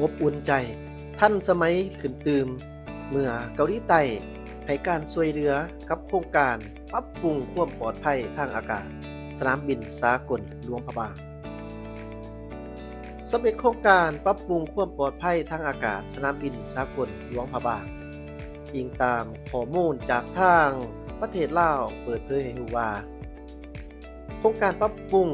อบอุ่นใจทันสมัยขึ้นตืมเมื่อเกาหลีใต้ให้การช่วยเหลือกับโครงการปรับปรุงความปลอดภัยทางอากาศสนามบินสากลหลวงพระบางสำเร็จโครงการปรับปรุงความปลอดภัยทางอากาศสนามบินสากลหลวงพระบางอิงตามข้อมูลจากทางประเทศลาวเปิดเผยให้รู้ว่าโครงการปรับปรุง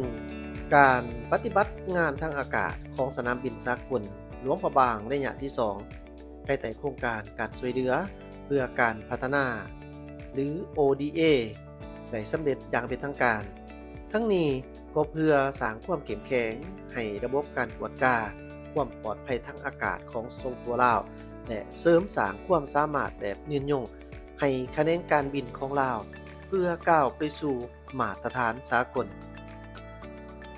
การปฏิบัติงานทางอากาศของสนามบินสากลหลวงพระบางระยะที่2ภายใต้โครงการการช่วยเหลือเพื่อการพัฒนาหรือ ODA ได้สำเร็จอย่างเป็นทางการทั้งนี้ก็เพื่อสร้างความเข้มแข็งให้ระบบการตรวจการความปลอดภัยทางอากาศของสปป.ลาวและเสริมสร้างความสามารถแบบยืนยงให้คะแนนการบินของลาวเพื่อก้าวไปสู่มาตรฐานสากล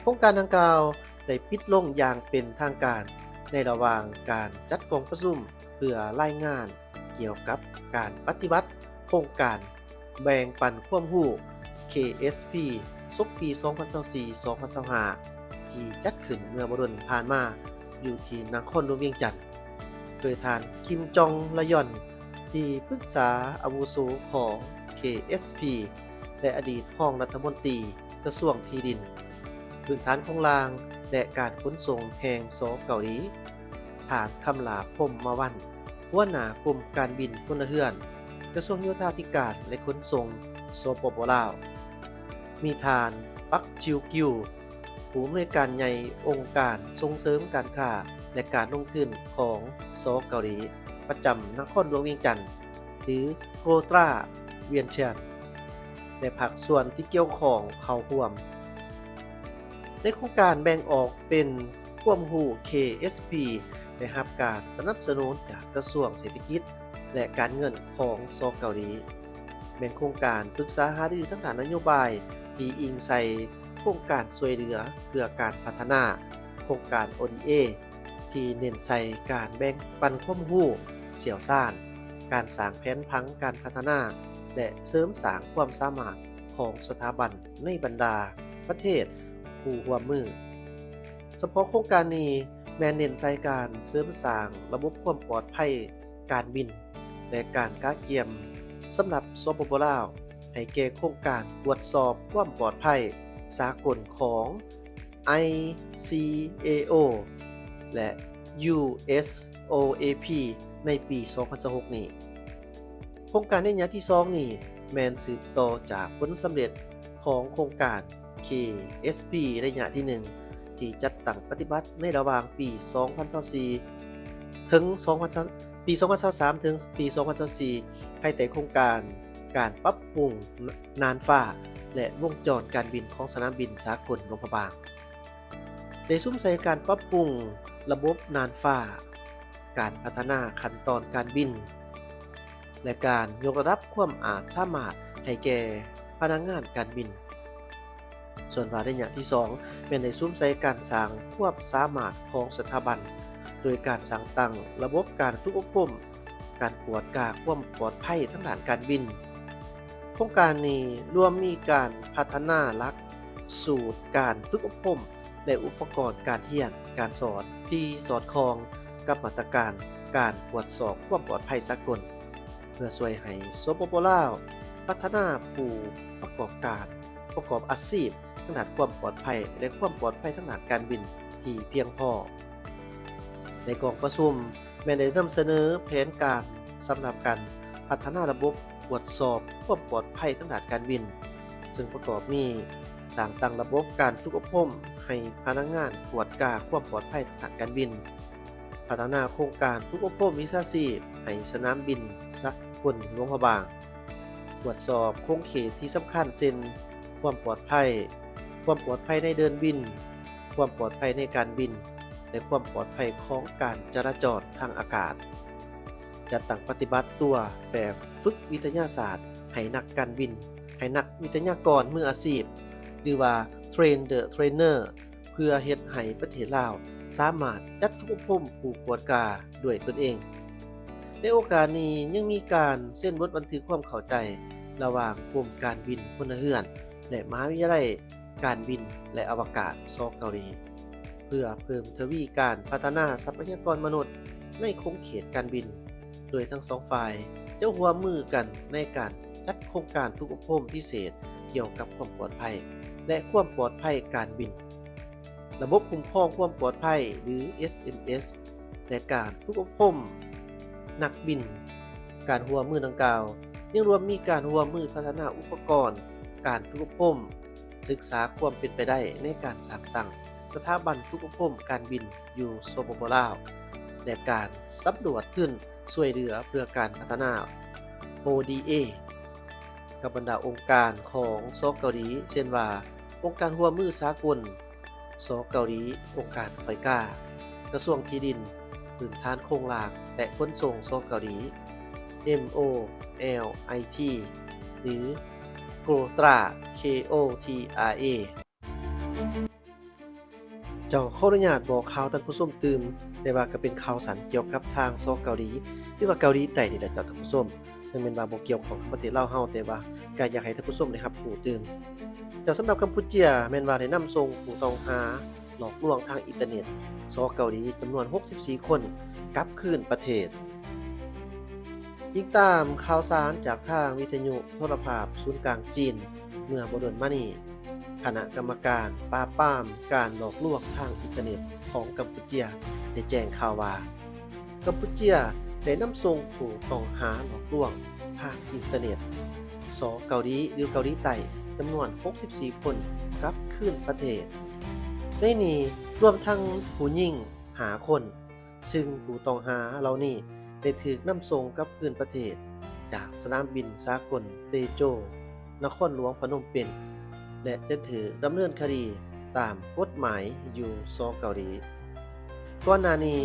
โครงการดังกล่าวได้ปิดลงอย่างเป็นทางการในระหว่างการจัดกองประชุมเพื่อรายงานเกี่ยวกับการปฏิบัติโครงการแบ่งปันความรู้ KSP ศกปี2024-2025ที่จัดขึ้นเมื่อบ่ดนผ่านมาอยู่ที่นครหลวงเวียงจันทน์โดยท่านคิมจองละยอนที่ปรึกษาอาวุโสของ KSP และอดีตรองรัฐมนตรีกระทรวงที่ดินพื้นฐานของรางและการขนส่งแห่งสเกาหลีฐานคำลาพรหมวันหัวหน้ากรมการบินพลเรือนกระทรวงโยธาธิการและขนส่งสปป.ลาวมีฐานปักจิวกิวผู้อำนวยการใหญ่องค์การส่งเสริมการค้าและการลงทุนของสเกาหลีประจำนครหลวงเวียงจันทน์หรือโกตราเวียนเชียนและภาคส่วนที่เกี่ยวข้องเข้าร่วมในโครงการแบ่งออกเป็นความรู้ KSP ได้รับการสนับสนุนจากกระทรวงเศรษฐกิจและการเงินของสเกาหลีเป็นโครงการปรึกษาหารือทางด้านนโยบายที่อิงใส่โครงการช่วยเหลือเพื่อการพัฒนาโครงการ ODA ที่เน้นใส่การแบ่งปันความรู้เสี่ยวซ่านการสร้างแผนผังการพัฒนาและเสริมสร้างความสามารถของสถาบันในบรรดาประเทศผู้ร่วมมือเฉพาะโครงการนี้แม้เน้นใส่การเสริมสร้างระบบความปลอดภัยการบินและการกาเกียมสำหรับสปป.ลาวให้แก่โครงการตรวจสอบความปลอดภัยสากลของ ICAO และ USOAP ในปี 2026 นี้โครงการในระยะที่2นี้แม้นสืบต่อจากผลสำเร็จของโครงการ KSP ระยะที่1ที่จัดตั้งปฏิบัติในระหว่างปี 2024 ถึง ปี 2023 ถึงปี 2024 ภายใต้โครงการการปรับปรุงน่านฟ้าและวงจรการบินของสนามบินสากลหลวงพระบางได้ซุ่มใส่การปรับปรุงระบบน่านฟ้าการพัฒนาขั้นตอนการบินและการยกระดับความสามารถให้แก่พนักงานการบินส่วนวาระยะที่2เป็นในซุ่มใส่การสร้างความสามารถของสถาบันโดยการสร้างตั้งระบบการฝึกอบรมการกวดกาความปลอดภัยทางด้านการบินโครงการนี้รวมมีการพัฒนาหลักสูตรการฝึกอบรมและอุปกรณ์การเรียนการสอนที่สอดคล้องกับมาตรการการตรวจสอบความปลอดภัยสากลเพื่อช่วยให้สปป.ลาวพัฒนาผู้ประกอบอาชีพทางด้านความปลอดภัยและความปลอดภัยทางด้านการบินที่เพียงพอในกองประชุมแม้ได้นำเสนอแผนการสำหรับการพัฒนาระบบตรวจสอบความปลอดภัยทางด้านการบินซึ่งประกอบมีสร้างตั้งระบบการฝึกอบรมให้พนักงานตรวจกาความปลอดภัยทางด้านการบินพัฒนาโครงการฝึกอบรมวิชาชีพให้สนามบินสากลหลวงพระบางตรวจสอบโครงเขตที่สำคัญเช่นความปลอดภัยในเดินบินความปลอดภัยในการบินและความปลอดภัยของการจราจรทางอากาศจัดตั้งปฏิบัติตัวแบบฝึกวิทยาศาสตร์ให้นักการบินให้นักวิทยากรมืออาชีพหรือว่า Train the Trainer เพื่อเฮ็ดให้ประเทศลาวสามารถจัดฝึกอบรมผู้กวดกาด้วยตนเองในโอกาสนี้ยังมีการเซ็นบทบันทึกความเข้าใจระหว่างกรมการบินพลเรือนและมหาวิทยาลัยการบินและอวกาศสเกาหลีเพื่อ พื่อเพิ่มทวีการพัฒนาทรัพยากรมนุษย์ในคงเขตการบิน โดยทั้งสองฝ่ายจะร่วมมือกันในการจัดโครงการฝึกอบรมพิเศษเกี่ยวกับความปลอดภัยและความปลอดภัยการบิน ระบบคุ้มครองความปลอดภัยหรือ SMS และการฝึกอบรมนักบิน การร่วมมือดังกล่าวยังรวมมีการร่วมมือพัฒนาอุปกรณ์การฝึกอบรมศึกษาความเป็นไปได้ในการสร้างตั้งสถาบันฝึกอบรมการบินอยู่สปปลาวและการสำรวจทุนช่วยเหลือเพื่อการพัฒนา ODA กับบรรดาองค์การของสเกาหลีเช่นว่าองค์การร่วมมือสากลสเกาหลีองค์การไฟก้ากระทรวงที่ดินพื้นฐานโครงหลักและขนส่งสเกาหลี MOLIT หรือ KOTRA เจ้าขออนุญาตบอกข่าวท่านผู้ชมตื่มแต่ว่าก็เป็นข่าวสารเกี่ยวกับทางสเกาหลีหรือว่าเกาหลีใต้นี่แหละเจ้าท่านผู้ชมถึงแม้ว่าบ่เกี่ยวของกับประเทศลาวเฮาแต่ว่าก็อยากให้ท่านผู้ชมได้รับรู้ตื่นแต่สำหรับกัมพูชาแม่นว่าได้นำส่งผู้ต้องหาหลอกลวงทางอินเทอร์เน็ตสเกาหลีจำนวน64คนกลับคืนประเทศติดตามข่าวสารจากทางวิทยุโทรภาพศูนย์กลางจีนเมื่อบ่โดนมานี้คณะกรรมการปราบปรามการหลอกลวงทางอินเทอร์เน็ตของกัมพูชาได้แจ้งข่าวว่ากัมพูชาได้นำส่งผู้ต้องหาหลอกลวงทางอินเทอร์เน็ตสเกาหลีหรือเกาหลีใต้จำนวน64คนกลับคืนประเทศในนี้รวมทั้งผู้หญิง5คนซึ่งผู้ต้องหาเหล่านี้ได้ถูกนำส่งกลับคืนประเทศจากสนามบินสากลเตโจนครหลวงพนมเปญและจะถือดำเนินคดีตามกฎหมายอยู่สเกาหลีก่อนหน้านี้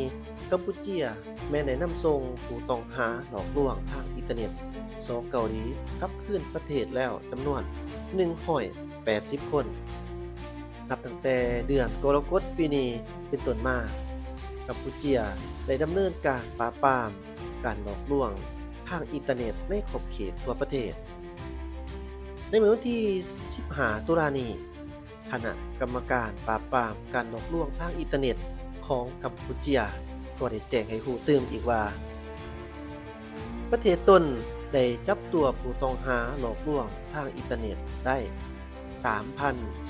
กัมพูชาแม้ได้นำส่งผู้ต้องหาหลอกลวงทางอินเทอร์เน็ตสเกาหลีกลับคืนประเทศแล้วจำนวน180คนนับตั้งแต่เดือนกรกฎาคมปีนี้เป็นต้นมากัมพูชาได้ดำเนินการปราบปรามการหลอกลวงทางอินเทอร์เน็ตในขอบเขตทั่วประเทศในวันที่15ตุลาคมนี้คณะกรรมการปราบปรามการหลอกลวงทางอินเทอร์เน็ตของกัมพูชาก็ได้แจ้งให้รู้ตื่นอีกว่าประเทศตนได้จับตัวผู้ต้องหาหลอกลวงทางอินเทอร์เน็ตได้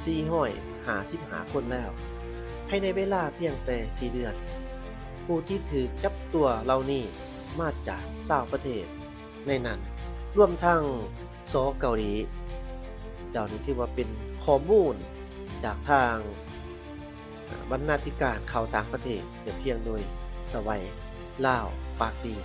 3,455 คนแล้วภายในเวลาเพียงแต่4เดือนผู้ที่ถูกจับตัวเหล่านี้มาจาก20ประเทศในนั้นรวมทั้งสเกาหลีเจ้านี้ถือว่าเป็นข้อมูลจากทางบรรณาธิการข่าวต่างประเทศเพียงโดยสวัยลาวปากดี